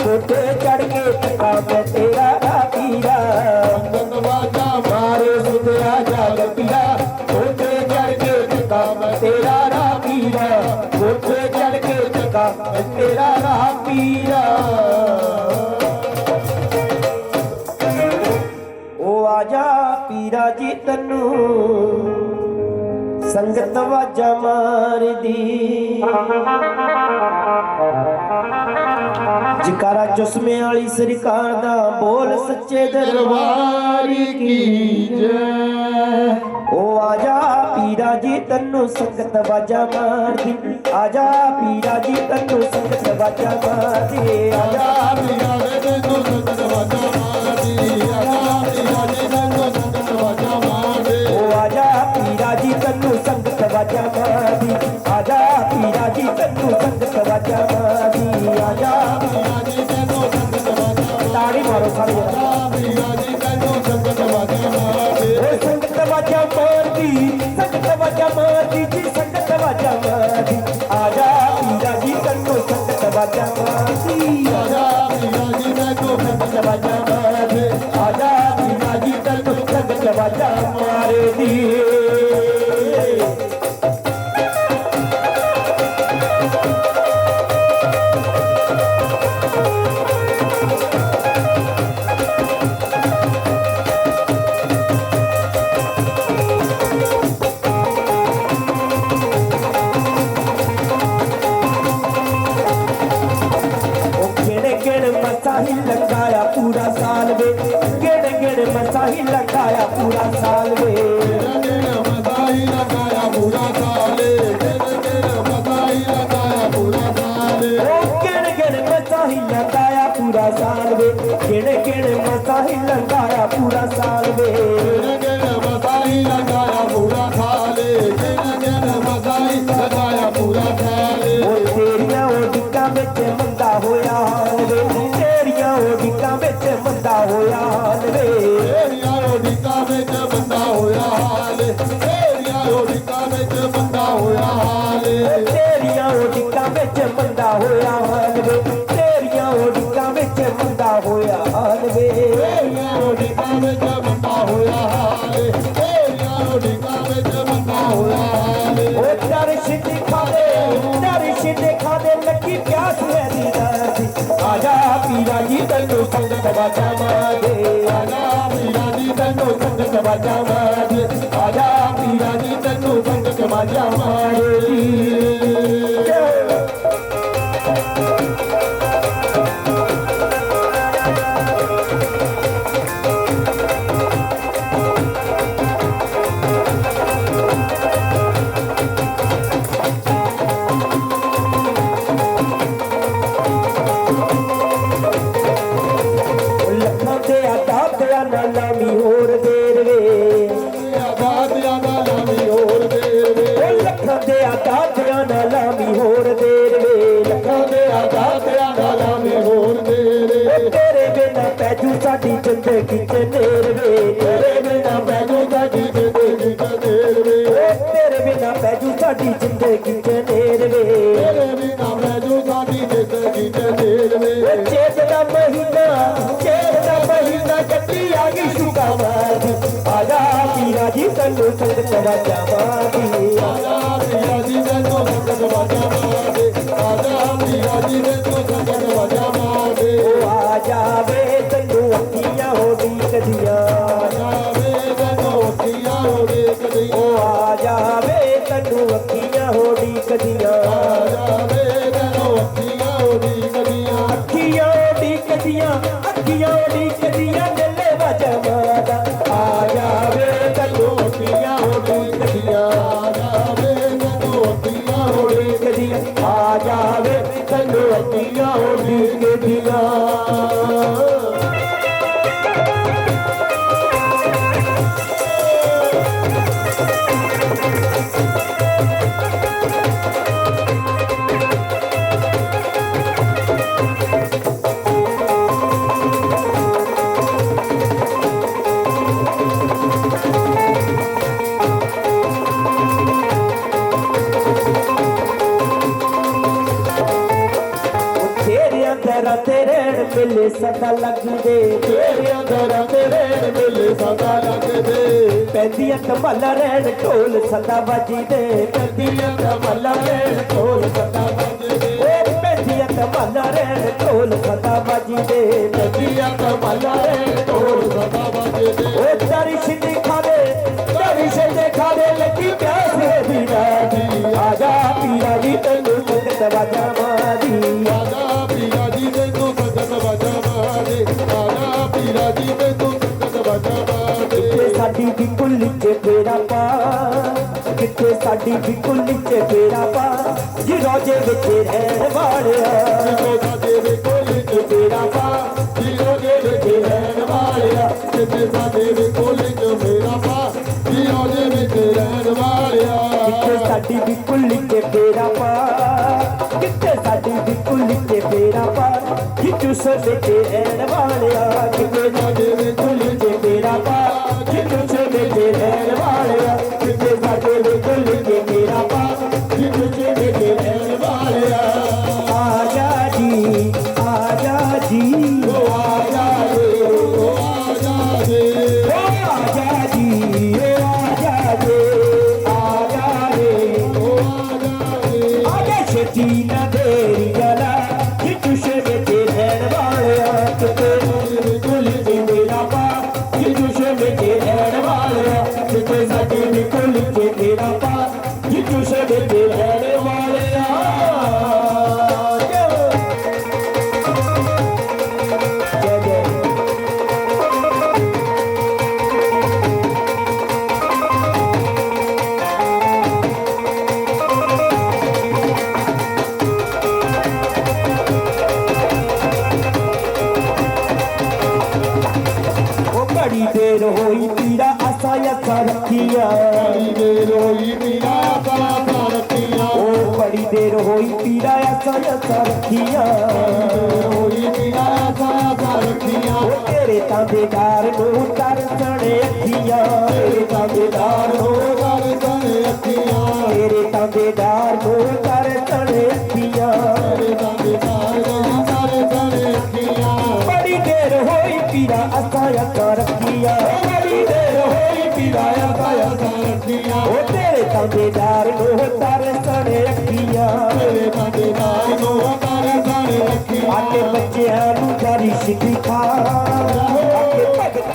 कोठे चढ़ के थका मैं तेरा रा पीरा। संगत वाजा मारे सुतिया जाग पीरा, कोठे चढ़ के थका मैं तेरा रा पीरा। कोठे चढ़ के थका मैं तेरा रा पीरा। ओ आजा पीरा जी तन्नू ਸੰਗਤ ਵਾਜਾ ਮਾਰਦੀ ਜਕਾਰਾ ਚੁਸਮੇ ਵਾਲੀ ਸਰਕਾਰ ਦਾ ਬੋਲ ਸੱਚੇ ਦਰਬਾਰ ਕੀ ਜੈ ਉਹ ਆਜਾ ਪੀਰਾ ਜੀ ਤੈਨੂੰ ਸੰਗਤ ਵਾਜਾ ਮਾਰਦੀ ਆਜਾ ਪੀਰਾ ਜੀ ਤੈਨੂੰ ਸੰਗਤ ਵਾਜਾ ਮਾਰਦੀ ਆਜਾ ਪੀਰਾ ਦੇ ਤੈਨੂੰ ਸੰਗਤ ਵਾਜਾ ਮਾਰਦੀ ਆਜਾ ਪੀਰਾ ਜੀ ਤੈਨੂੰ ਸੰਗਤ ਵਾਜਾ ਮਾਰਦੀ ਉਹ ਆਜਾ ਪੀਰਾ ਜੀ ਤੈਨੂੰ ਸੰਗਤ ਵਾਜਾ ਮਾਰਦੀ ਆਜਾ ਪੀਰਾ ਜੀ ਤੈਨੂੰ ਸੰਗਤ ਵਾਜਾ ਮਾਰਦੀ ਆਜਾ ਪੀਰਾ ਜੀ ਤੈਨੂੰ ਸੰਗਤ ਵਾਜਾ ਤਾੜੀ ਮਾਰੋ ਸਾਰੇ ਪੀਰਾ ਜੀ ਤੈਨੂੰ ਸੰਗਤ ਵਾਜਾ ਮਾਰਦੀ ਓ ਸੰਗਤ ਵਾਜਾ ਮਾਰਦੀ ਸੰਗਤ ਵਾਜਾ ਮਾਰਦੀ ਜੀ ਸੰਗਤ ਵਾਜਾ ਮਾਰਦੀ ਆਜਾ ਪੀਰਾ ਜੀ ਤੈਨੂੰ ਸੰਗਤ ਵਾਜਾ ਮਾਰਦੀ ਆਜਾ ਪੀਰਾ ਜੀ ਤੈਨੂੰ ਸੰਗਤ ਵਾਜਾ ਮਾਰਦੀ ਆਜਾ ਪੀਰਾ ਜੀ ਤੈਨੂੰ ਸੰਗਤ ਵਾਜਾ ਮਾਰਦੀ ਮਸਾ ਹੀ ਲਗਾਇਆ ਪੂਰਾ ਸਾਲ ਵੇ ਕਿਹੜੇ ਕਿਹੜੇ ਮਸਾ ਹੀ ਲਗਾਇਆ ਪੂਰਾ ਸਾਲ ਵੇ ਮਸਾਈ ਲਗਾਇਆ ਪੂਰਾ ਸਾਲੇ ਮਸਾਈ ਲਗਾਇਆ ਪੂਰਾ ਸਾਲੇ ਉਹ ਕਿਹੜੇ ਕਿਹੜੇ ਮਸਾ ਹੀ ਲਗਾਇਆ ਪੂਰਾ ਸਾਲ ਵੇ ਕਿਹੜੇ ਕਿਹੜੇ ਮਸਾ ਹੀ ਲਗਾਇਆ ਪੂਰਾ ਸਾਲ ਵੇ ਮਸਾਈ ਲਗਾਇਆ ਪੂਰਾ ਸਾਲੇ ਮਸਾਈ ਲਗਾਇਆ ਪੂਰਾ ਸਾਲੇ ਉਹ ਤੇਰੀਆਂ ਉਹ ਡਿੱਕਾਂ ਵਿੱਚ ਮੰਦਾ ਹੋਇਆ ਹਾਲ ਵੇ ਤੇਰੀਆਂ ਉਹ ਡਿੱਕਾਂ ਵਿੱਚ ਮੰਦਾ ਹੋਇਆ ਹਾਲ ਵੇ ਤੇਰੀਆਂ ਰੋਡਿਕਾ ਵਿੱਚ ਬੰਦਾ ਹੋਇਆ ਹਾਲੇ ਤੇਰੀਆਂ ਰੋਡਿਕਾ ਵਿੱਚ ਬੰਦਾ ਹੋਇਆ ਹਾਲੇ ਤੇਰੀਆਂ ਉਹ ਡਿੱਕਾਂ ਵਿੱਚ ਮੰਦਾ ਹੋਇਆ ਹਾਲ ਵੇ ਤੇਰੀਆਂ ਉਹ ਡਿੱਕਾਂ ਵਿੱਚ ਮੰਦਾ ਹੋਇਆ ਹਾਲ ਵੇ ਤੇਰੀਆਂ ਰੋਡਿਕਾ ਵਿੱਚ ਬੰਦਾ ਹੋਇਆ ਹਾਲੇ ਤੇਰੀਆਂ ਰੋਡਿਕਾ ਵਿੱਚ ਬੰਦਾ ਹੋਇਆ ਹਾਲੇ ਉਹ ਦਰਸ਼ ਦਿਖਾ ਦੇ ਲੱਗੀ ਪਿਆਸ ਹੈ ਦੀਦਾਰ ਦੀ ਆਜਾ ਪੀਰਾ ਜੀ ਤੈਨੂੰ ਸੰਗਤ ਵਾਜਾ ਮਾਰਦੇ ਆਜਾ ਪੀਰਾ ਜੀ ਤੈਨੂੰ ਸੰਗਤ ਵਾਜਾ ਮਾਰਦੇ ਆਜਾ ਪੀਰਾ ਜੀ ਤੈਨੂੰ ਸੰਗਤ ਵਾਜਾ ਮਾਰਦੀ ਨਾਮੀ ਹੋਰ ਦੇਰ ਵੇ ਆਬਾਦੀਆਂ ਦਾ ਨਾਮੀ ਹੋਰ ਦੇਰ ਵੇ ਉਹ ਲੱਖਾਂ ਦੇ ਆਦਾਤਿਆਂ ਦਾ ਨਾਮੀ ਹੋਰ ਦੇਰ ਵੇ ਲੱਖਾਂ ਦੇ ਆਬਾਦੀਆਂ ਦਾ ਨਾਮੀ ਹੋਰ ਦੇਰ ਵੇ ਉਹ ਤੇਰੇ ਬਿਨਾ ਪੈਜੂ ਸਾਡੀ ਜ਼ਿੰਦਗੀ ਚ ਨੇਰ ਵੇ ਤੇਰੇ ਬਿਨਾ ਪੈਜੂ ਸਾਡੀ ਜ਼ਿੰਦਗੀ ਚ ਨੇਰ ਵੇ ਉਹ ਤੇਰੇ ਬਿਨਾ ਪੈਜੂ ਸਾਡੀ ਜ਼ਿੰਦਗੀ ਚ ਨੇਰ ਵੇ ਤੇਰੇ ਬਿਨਾ ਪੈਜੂ ਸਾਡੀ ਜ਼ਿੰਦਗੀ ਚ ਨੇਰ ਵੇ ਉਹ ਚੇਤ ਦਾ ਮਹੀਨਾ ਕੱਟੀ ਆ ਗਈ ਸ਼ੁਕਾ ਮਾਰਦੀ ਆਜਾ ਪੀਰਾ ਜੀ ਤੈਨੂੰ ਸੰਗਤ ਵਾਜਾ ਮਾਰਦੀ ਆਜਾ ਪੀਰਾ ਜੀ ਤੈਨੂੰ ਸੰਗਤ ਵਾਜਾ ਮਾਰਦੇ ਆਜਾ ਪੀਰਾ ਜੀ ਤੈਨੂੰ ਸੰਗਤ ਵਾਜਾ ਮਾਰਦੇ ਉਹ ਆ ਜਾਵੇ ਤੈਨੂੰ ਅੱਖੀਆਂ ਹੋ ਡੀਕਦੀਆਂ ਆਜਾ ਵੇ ਤੈਨੂੰ ਅੱਖੀਆਂ ਹੋ ਦੇਖਦੀ ਉਹ ਆ ਜਾਵੇ ਤੈਨੂੰ ਅੱਖੀਆਂ ਹੋ ਡੀਕਦੀਆਂ ਆਜਾ ਵੇ ਤੈਨੂੰ ਅੱਖੀਆਂ ਹੋ ਦੇਖਦੀਆਂ ਅੱਖੀਆਂ ਡੀਕਦੀਆਂ ਦਿੱਲੇ ਵਜਾ ਮਾਰਦਾ ਆ ਜਾਵੇ ਤੈਨੂੰ ਅੱਖੀਆਂ ਹੋ ਡੀਕਦੀਆਂ ਆਜਾ ਵੇ ਤੈਨੂੰ ਅੱਖੀਆਂ ਹੋ ਡੀਕਦੀਆਂ ਆ ਜਾਵੇ ਤੈਨੂੰ ਅੱਖੀਆਂ ਹੋ ਡੀਕਦੀਆਂ ਤੇਰੇ ਮਿਲੇ ਸਦਾ ਲੱਗਦੇ ਤੇਰੀਆਂ ਦਰਾਂ ਤੇ ਰਹਿਣ ਮਿਲੇ ਸਦਾ ਲੱਗਦੇ ਪੈਂਦੀਆਂ ਧਮਾਲਾ ਰਹਿਣ ਢੋਲ ਸਦਾ ਵੱਜਦੇ ਪੈਂਦੀਆਂ ਧਮਾਲਾ ਰਹਿਣ ਢੋਲ ਸਦਾ ਵੱਜਦੇ ਓ ਪੈਂਦੀਆਂ ਧਮਾਲਾ ਰਹਿਣ ਢੋਲ ਸਦਾ ਵੱਜਦੇ ਪੈਂਦੀਆਂ ਧਮਾਲਾ ਰਹਿਣ ਢੋਲ ਸਦਾ ਵੱਜਦੇ ਓ ਦਰਸ਼ ਦਿਖਾ ਦੇ ਲੱਗੀ ਪਿਆਸ कुल्ली च फेरा पा किथे साडी भी कुल्ली च फेरा पा जी रोजे विच रहण वालिया किथे साडे वे कोली च फेरा पा जी रोजे विच रहण वालिया किथे साडे वे कोली च फेरा पा जी रोजे विच रहण वालिया किथे साडी भी कुल्ली च फेरा पा किथे साडी भी कुल्ली च फेरा पा जी चूस विच रहण वालिया किथे साडे वे कुल्ली च फेरा पा जी चूस विच रहण वालिया किथे साडे वे कुल्ली च फेरा पा जी चूस विच रहण वालिया आजा जी आजा जी ओ आजा रे ओ आजा रे ओ आजा जी ओ आजा रे आजा रे ओ आजा रे आजा छेती ना देरी गला जी चूस विच रहण वालिया किथे साडे कुल्ली च फेरा पा जी चूस विच रहण वालिया किथे साडे कुल्ली च फेरा पा जी चूस विच रहण वालिया जय जय ओ बड़ी देर होई पीड़ा आसा यसा रखिया बड़ी देर होई पीड़ा सा रखिया ओ बड़ी देर होई पीड़ा आसा यसा रखिया होई पीड़ा सा रखिया ओ तेरे तांबेदार नूं तरसणे अखियां तेरे तांबेदार नूं दर्शन अखियां तेरे तांबेदार नूं तरसणे अखियां तेरे तांबेदार दर्शन अखियां बड़ी देर होई पीड़ा आसा यसा रखिया बड़ी देर होई पीड़ा आसा यसा रखिया ओ तेरे तांबेदार नूं तरसणे अखियां तेरे तांबेदार दर्शन अखियां आके बच्चियां नूं जारी सिखा आके भगत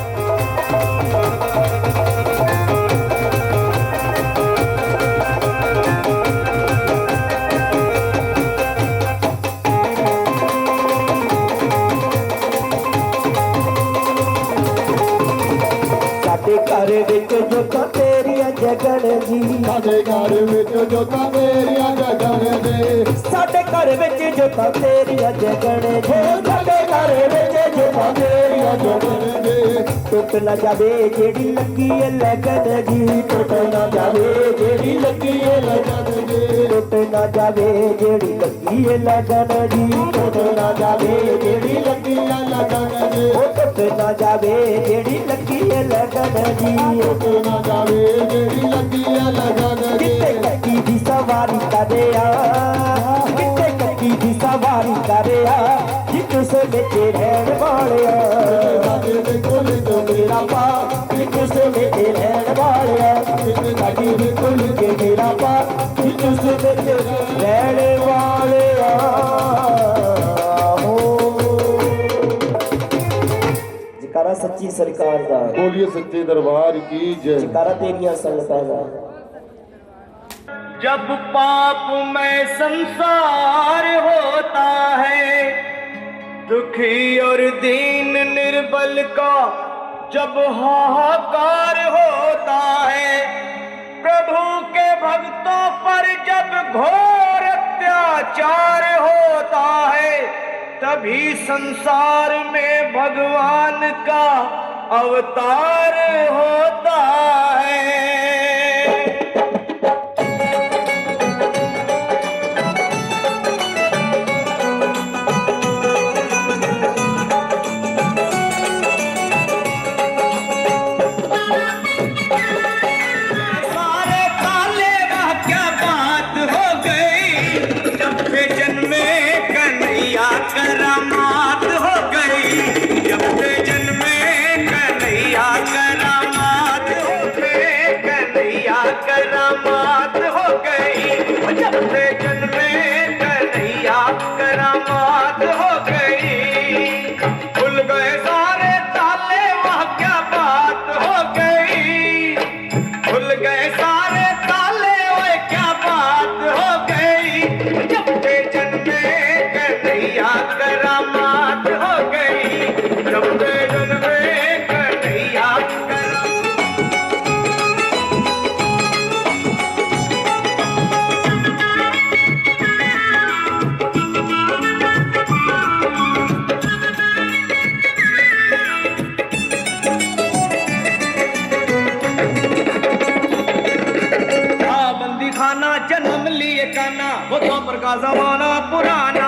साडे घर विच जोतां तेरियां जगण जी साडे घर विच जोतां तेरियां जगण दे साडे घर विच जोतां तेरियां जगण जी साडे घर विच जोतां तेरियां जगण दे टुट ना जावे जेड़ी लगी है लगन जी टुट ना जावे जेड़ी लगी है लगन जी टुट ना जावे जेड़ी लगी है लगन जी टुट ना जावे जेड़ी लगी है लगन जी ओ टुट ना जावे जेड़ी लगी है लगन जी टुट ना जावे जेड़ी लगी है लगन जी किते कच्ची दी सवारी करे आ किते कच्ची दी सवारी करे आ जितु से बेचे रहण वालिया साडे वे कोली च मेरा पा जितु से बेचे रहण वालिया साडी भी कुल के मेरा पा जितु से बेचे रहण वालिया हो जकारा सच्ची सरकार दा बोलिए सच्चे दरबार की जय जकारा तेरियां संगतां दा जब पाप में संसार होता है दुखी और दीन निर्बल का जब हाहाकार होता है प्रभु के भक्तों पर जब घोर अत्याचार होता है तभी संसार में भगवान का अवतार होता है। करामात हो गई जब से जन्मे कन्हैया करामात हो गई कन्हैया करामात हो गई जब से जन्मे कन्हैया करामात हो गई खुल गए सारे ताले वह क्या बात हो गई खुल गए सारे ताले वह क्या बात हो गई जब से जन्मे कन्हैया करामात हो गई जब से जन्मे कन्हैया करामात वो द्वापर का जमाना पुराना,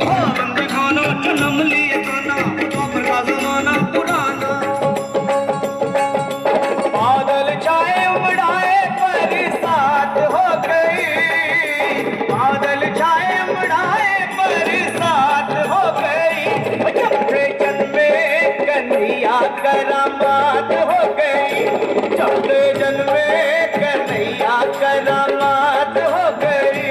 ओ बंदी खाना जन्म लिए खाना, वो द्वापर का जमाना पुराना। बादल छाए उमड़ाए बरसात हो गई, बादल छाए उमड़ाए बरसात हो गई, जब से जन्मे कन्हैया करामात हो गई, जब से जन्मे कन्हैया करामात हो गई।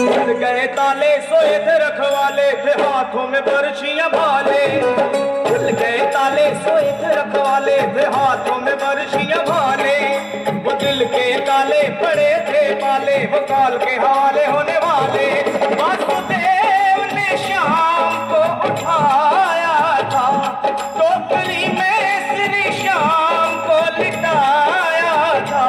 खुल गए ताले सोए थे रखवाले थे हाथों में बरछियां भाले, खुल गए ताले सोए थे रखवाले थे हाथों में बरछियां भाले, वो दिल के ताले पड़े थे पाले, वो काल के हवाले होने वाले। वासुदेव ने शाम को उठाया था, टोकरी में श्री श्याम को लिटाया था,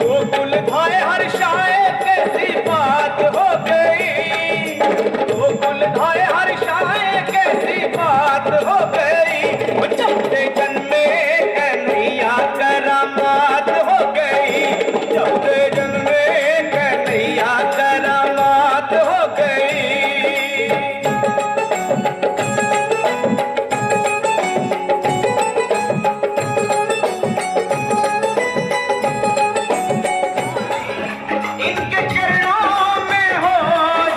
गोकुल धाए हर्षाए कैसी बात हो गई, गोकुल धाए हर्षाए कैसी बात हो गई, वो जब से जन्मे कन्हैया करामात हो गई, जब से जन्मे कन्हैया करामात हो गई। इनके चरणों में हो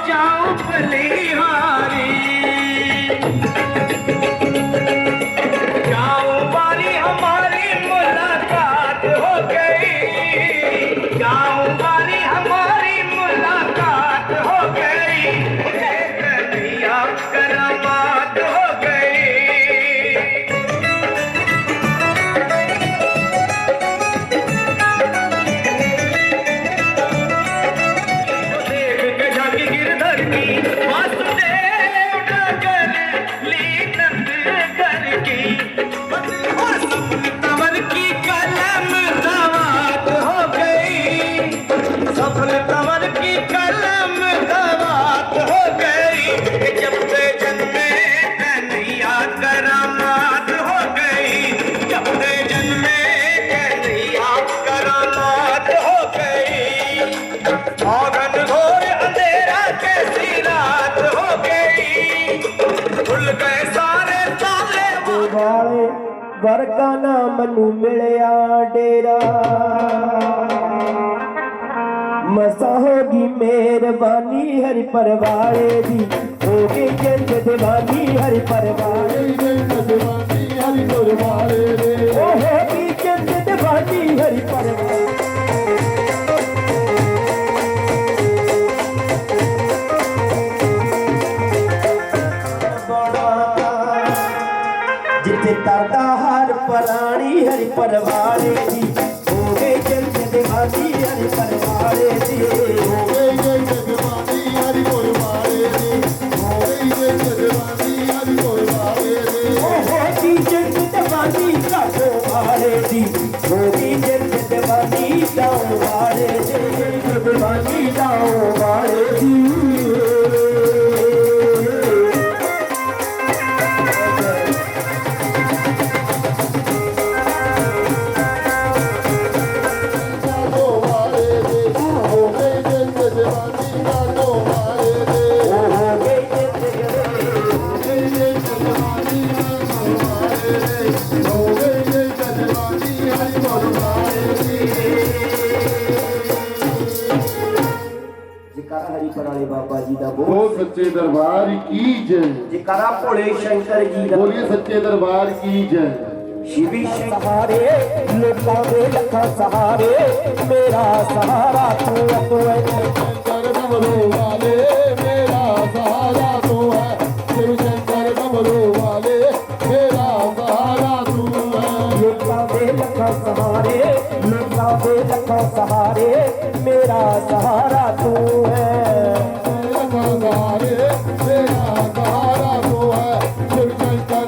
जाऊं बलिहारी, जाऊं बारी हमारी मुलाकात हो गई, जाऊं बारी हमारी मुलाकात हो गई, कन्हैया करामात हो गई। देख के झांकी गिरधर की, वासुदेव डगर ली नंदगर की, और सपन तंवर की कलम दवात हो गई, सपन तंवर की कलम दवात हो गई, जब से जन्मे कन्हैया करामात हो गई, जब से जन्मे कन्हैया करामात हो गई। आंगन घोर अंधेरा कैसी रात हो गई, खुल गए सारे ताले वाले वर्गा ना मनु मिलिया डेरा, मसा होगी मेहरबानी हरि परवाले दी, हो गई जंग दीवानी हरि परवाले, जवानी हरि गुरवाले रे, ओ होगी जंग दीवानी हरि परवाले। जिथे तरदा हर प्राणी हरि परवाले दी, हो गए जंग दीवानी हरि परवाले दी, हो गई जवानी हरि गुरवाले रे, हो गई जवानी हरि गुरवाले रे, ओ होगी जंग दीवानी काटो वाले दी, होगी जंग दीवानी दाओ वाले दी, दीवानी दाओ वाले दी। काटो वाले रे, हो गई जवानी काटो वाले रे, ओ हो गई जंग जवानी हरि गुरवाले रे, हो गई जवानी हरि गुरवाले रे। जयकारा हरि पराले बाबा जी दा बोल, बोल सच्चे दरबार की जय, जयकारा भोले शंकर जी दा बोलिए सच्चे दरबार की जय। शिवी सहारे लोकां दे लखां सहारे, मेरा सहारा तू है, शंकर डमरू वाले मेरा सहारा तू है, शिव शंकर डमरू वाले मेरा सहारा तू है, लोकां दे लखां सहारे, लोकां दे लखां सहारे, मेरा सहारा तू है। मेरा सहारा तू है, शिव शंकर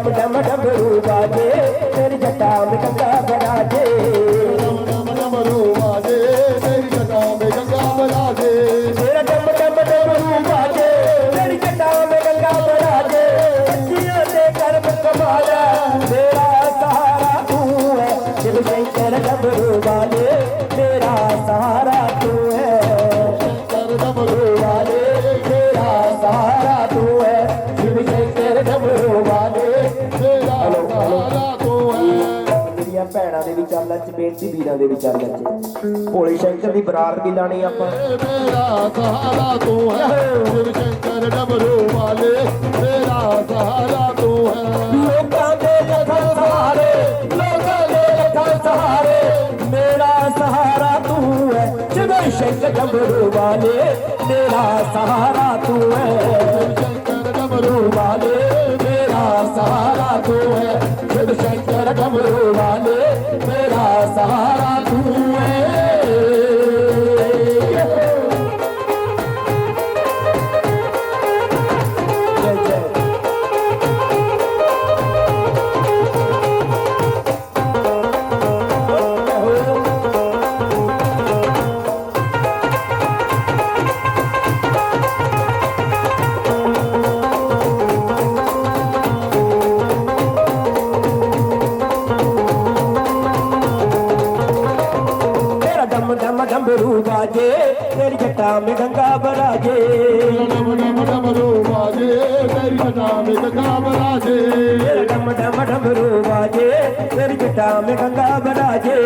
डम डम डमरू बाजे तेरी जटा में गंगा बराजे डम डम डमरू बाजे तेरी जटा में गंगा बराजे तेरा डम डम डमरू बाजे तेरी जटा में गंगा बराजे बच्चियों से कर्म कमाला मेरा सहारा तू है शिव शंकर डमरू वाले मेरा सहारा तू है शंकर डमरू वाले मेरा सहारा तू है शिव शंकर डमरू वाले तेरा सहारा तू है मेरिया भैणां दे विचारां च बेनती वीरां दे विचारां च भोले शंकर दी बरात भी लानी आपां मेरा सहारा तू है शिव शंकर डमरू वाले मेरा सहारा तू है लोकां दे लखां सहारे लोकां दे लखां सहारे मेरा सहारा तू है शिव शंकर डमरू वाले मेरा सहारा तू है शंकर डमरू वाले मेरा सहारा तू है शिव शंकर डमरू वाले मेरा सहारा तू है जय जय तेरा डम डम डमरू बाजे तेरी जटा में गंगा बराजे डम डम डमरू बाजे तेरी जटा में गंगा बराजे तेरा डम डम डमरू बाजे तेरी जटा में गंगा बराजे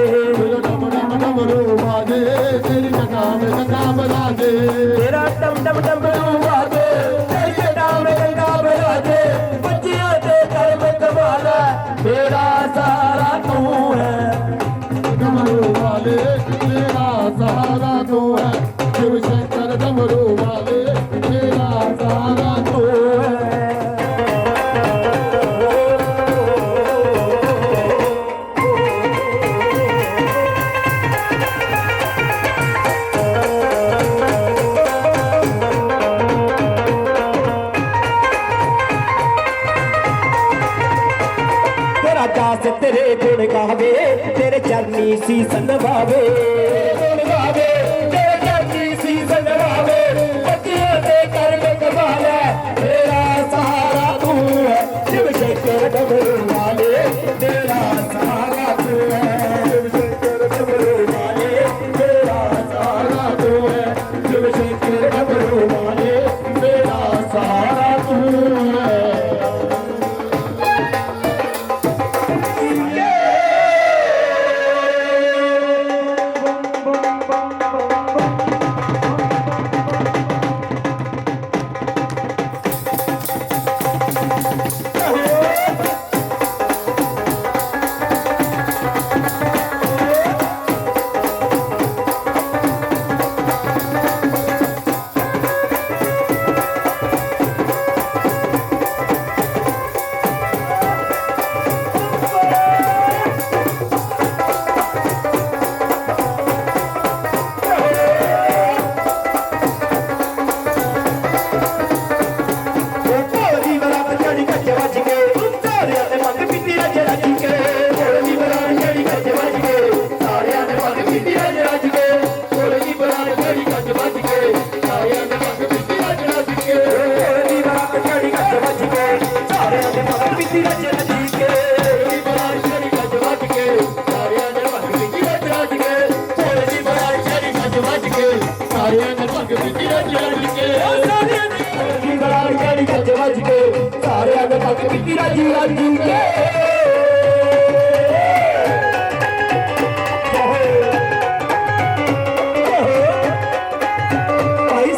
डम डम डमरू बाजे तेरी जटा में गंगा बराजे तेरा डम डम डमरू बाजे तेरी जटा में गंगा बराजे बच्चियों दे कर्म कमाला मेरा सहारा तू है डमरू वाले मेरा सहारा तू है शिव शंकर डमरू वाले मेरा सहारा तू है तेरा दास तेरे गुण गावे तेरे चरनी सीसन नवावे गुण गावे तेरे चरनी सीसन नवावे बच्चियों दे कर्म कमाला मेरा सहारा तू है शिव शंकर डमरू वाले मेरा सहारा तू है शिव शंकर डमरू वाले मेरा सहारा तू है शिव शंकर डमरू वाले मेरा सहारा तू है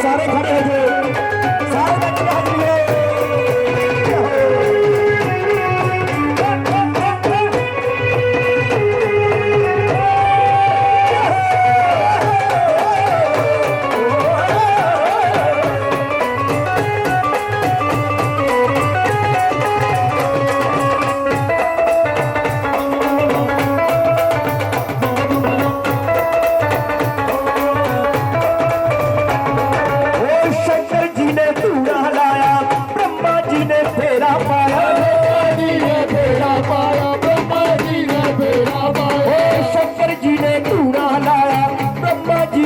सारे खड़े हो सारे बच्चे हाजिर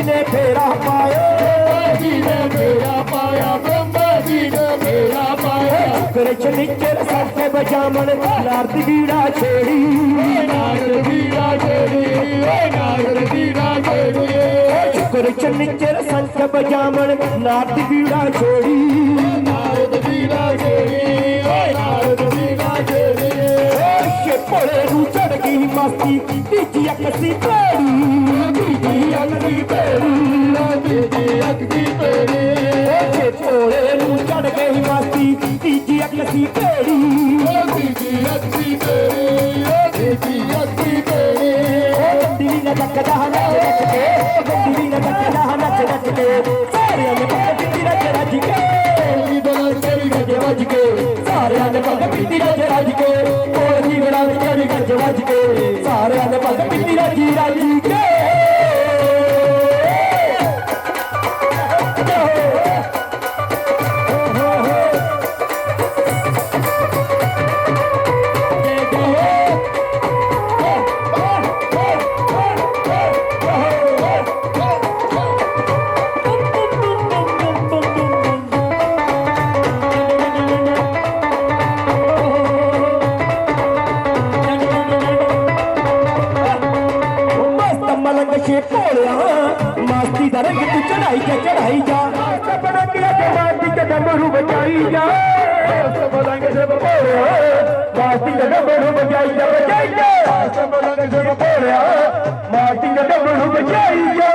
ने फेरा पाया जी ने मेरा पाया ब्रह्मा जी ने मेरा पाया शुक्र शनिचर साथे बजामन नारद बीड़ा छेड़ी नारद बीड़ा छेड़ी नारद बीड़ा छेड़ी शुक्र शनिचर संख बजामन नारद बीड़ा छेड़ी नारद बीड़ा छेड़ी नारद बीड़ा छेड़ी भोले नू चढ़ गई मस्ती तीजी अकसी पेड़ी तीजी अकसी पेड़ी तीजी अकसी पेड़ी भोले नू चढ़ गई मस्ती तीजी अकसी पेड़ी तीजी अकसी पेड़ी तीजी अकसी पेड़ी दिली न धक्का नच नच के दिली न धक्का नच नच के सारे ने पग पीती रज रज के बना तेरी गज वज के सारे ने पग पीती रज रज के कोई बड़ा तेरी गज वज के सारे ने पग पीती रज रज के मलंग से पोलिया मस्ती दरग तू चढ़ाई जा सपना किया के माटी के डमरू बजाई जा मलंग से पोलिया मस्ती के डमरू बजाई जा मलंग से पोलिया मस्ती के डमरू बजाई जा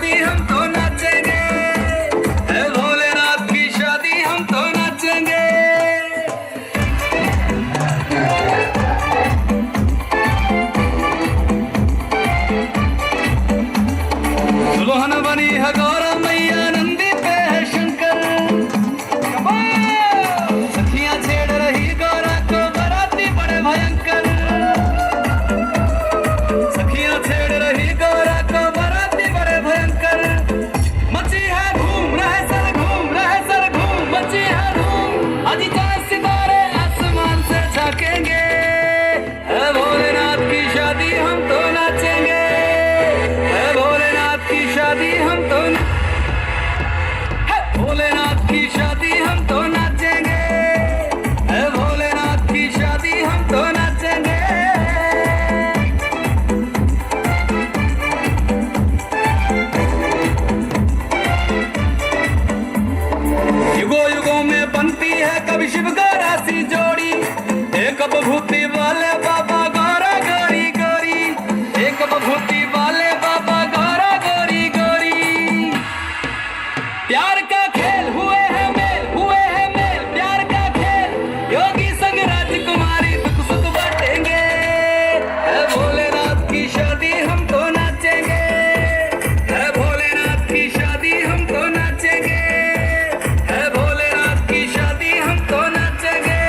शादी हम तो नाचेंगे, भोलेनाथ की शादी हम तो नाचेंगे। दुल्हन बनी है गौरा मैया, नंदी पे है शंकर। सखियां छेड़ रही गौरा को, बराती बड़े भयंकर। सखियां छेड़ रही गौरा को, बराती बड़े भयंकर। मची है घूम रहे सर, घूम रहे सर, घूम मची है धूम। आज चांद सितारे आसमान से झांकेंगे, भोलेनाथ की शादी हम तो नाचेंगे, भोलेनाथ की शादी हम तो भोलेनाथ की शादी हम तो नाचेंगे, भोलेनाथ की शादी हम तो नाचेंगे। युगों युगों में बनती है कभी शिव गौरा सी जोड़ी, एक बभूति वाले बाबा गौरा गौरी गौरी, एक बभूति वाले बाबा गौरा गौरी गौरी। प्यार का खेल हुए है मेल, हुए है मेल, प्यार का खेल। योगी संग राजकुमारी दुख सुख बांटेंगे, भोलेनाथ की शादी हम तो नाचेंगे, भोलेनाथ की शादी हम तो नाचेंगे, भोलेनाथ की शादी हम तो नाचेंगे।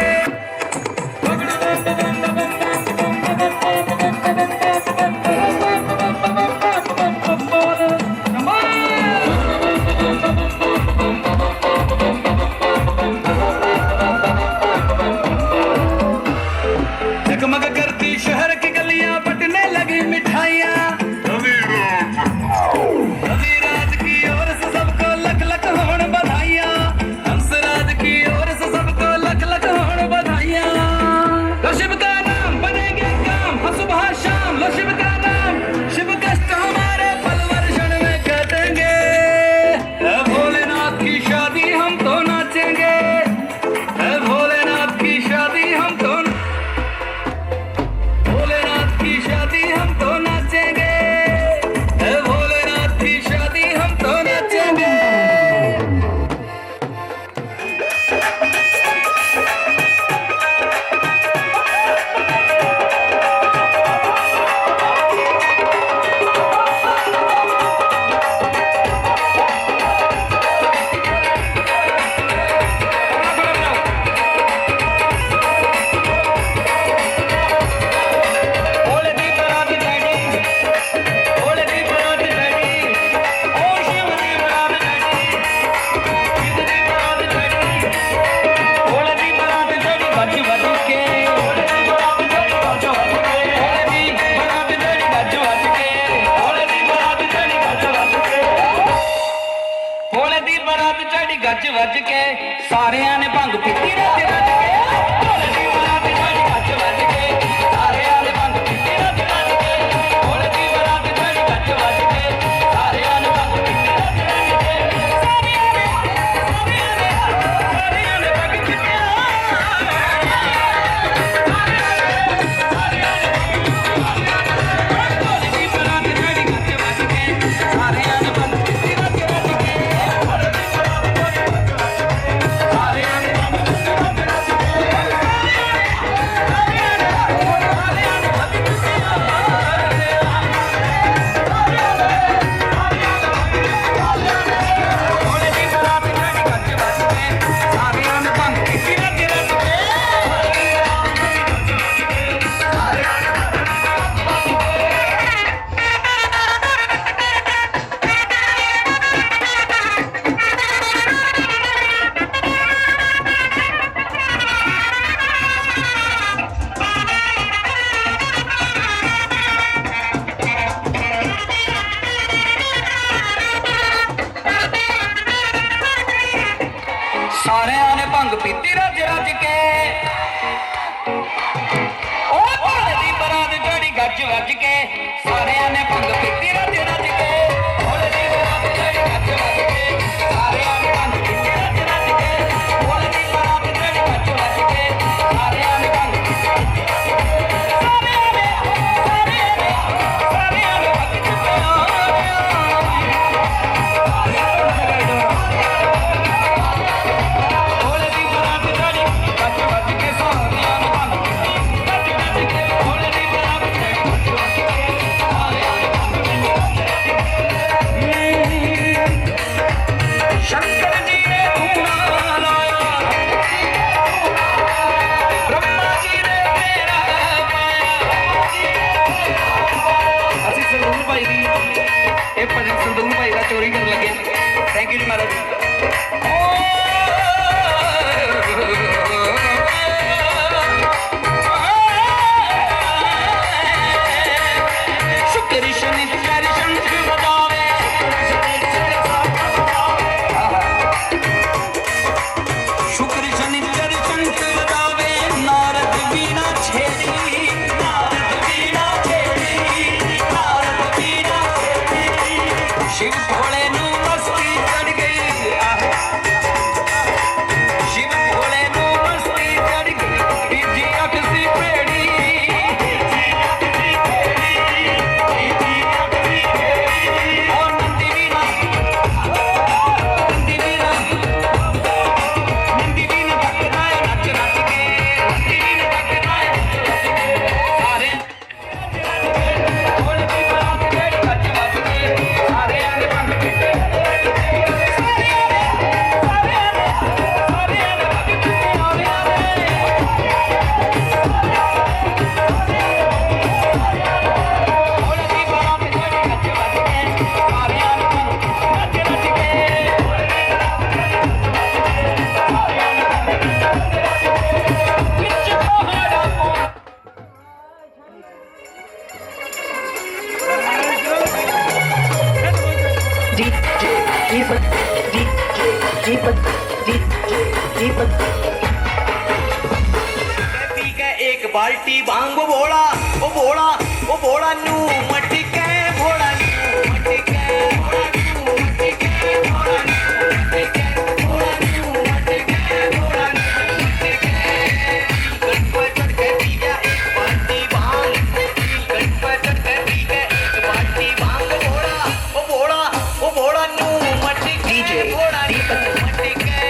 जगमग करती शहर की गलियां, बटने लगी मिठाइयां। रविराज की ओर से सबको लख लख होड़ बधाइयां, हंसराज की ओर से सबको लख लख होड़ बधाइयां। लो शिव का नाम बनेंगे काम, हाँ सुबह शाम लो शिव का नाम, शिव कष्ट हमारे पल वर्षण में काटेंगे, भोलेनाथ की शादी हम तो नाचेंगे, भोलेनाथ की शादी हम तो भोलेनाथ की शादी हम तो नाचेंगे, भोलेनाथ की शादी हम तो नाचेंगे। भोले दी बरात डैडी, भोले दी बरात डैडी, ओ शिव दी बरात डैडी, शिव दी बरात डैडी, भोले दी बरात डैडी बज बज के, भोले दी बरात डैडी बज बज के, भोले दी बरात डैडी बज बज के, भोले दी बरात डैडी बज बज के, भोले दी बरात डैडी गज वज के, सारियां ने भंग पीती रज रज के, भोले दी बरात डैडी गज वज के, सारियां ने भंग पीती रज रज के, भोले दी बरात डैडी गज वज के, सारियां ने भंग पीती रज रज के, सारियां ने भंग पीती भोले दी बरात डैडी गज वज के, सारियां ने भंग पीती रज रज के, भोले दी बरात डैडी गज वज के, सारियां ने भंग पीती रज रज के। ਇਹ ਭਜਨ ਸੰਧੂ ਭਾਈ ਦਾ ਚੋਰੀ ਕਰਨ ਲੱਗੇ। ਥੈਂਕ ਯੂ ਜੀ ਮਹਾਰਾਜ। ਸ਼ੁਕਰ ਸ਼ਨੀ ਤੇਰੇ ਸ਼ੰਖ ਬਜਾਵੇ शुक्र शनि तेरे शंख बजावे नारद बीना छेड़ी नारद बीना छेड़ी नारद बीना छेड़ी शिव भोले नू मस्ती चढ़ गई शिव भोले नू मस्ती चढ़ गई तीजी अख सी पेड़ी और नंदी बीना पी के एक बाल्टी भांग वो बोला नू मटी के भोला नू मटी के मटी के भोला नू मटी के भोला नू मटी के भोला नू मटी के गणपत के पी के एक बाल्टी भांग गणपत के पी के एक बाल्टी भांग वो बोला नू मटी के भोला नू मटी के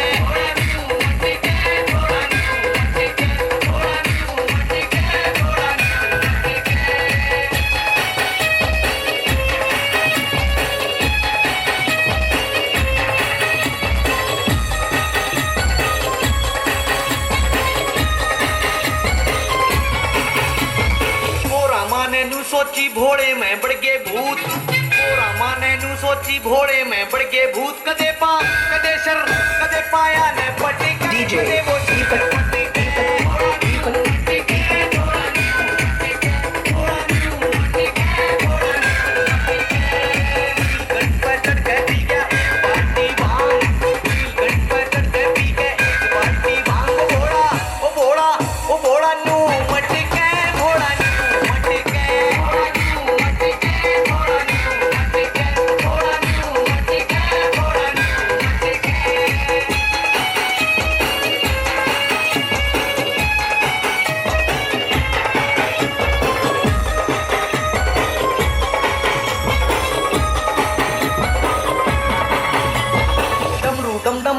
सोची भोड़े में बढ़ गए भूत रामा ने नू सोची भोड़े में बढ़ गए भूत कदे शर कदे पाया ने पटे कदे वो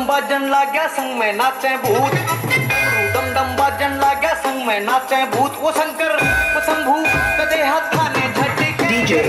बाजन लाग्या संग में नाचे भूत डम डम बाजन लाग्या संग में नाचे भूत वो शंकर वो शंभू कदे हाथ खाने झटके डीजे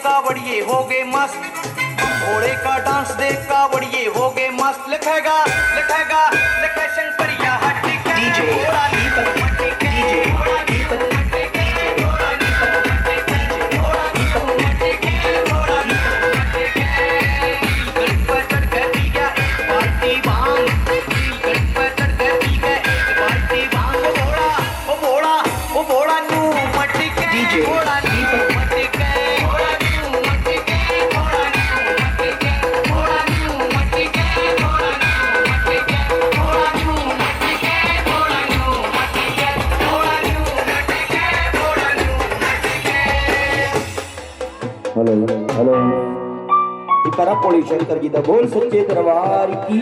कावड़िए हो गए मस्त घोड़े का डांस देख कावड़िए हो गए मस्त लिखेगा लिखेगा लिखे शंकरिया हट के डीजे भोले शंकर जी दा बोल सच्चे दरबार की।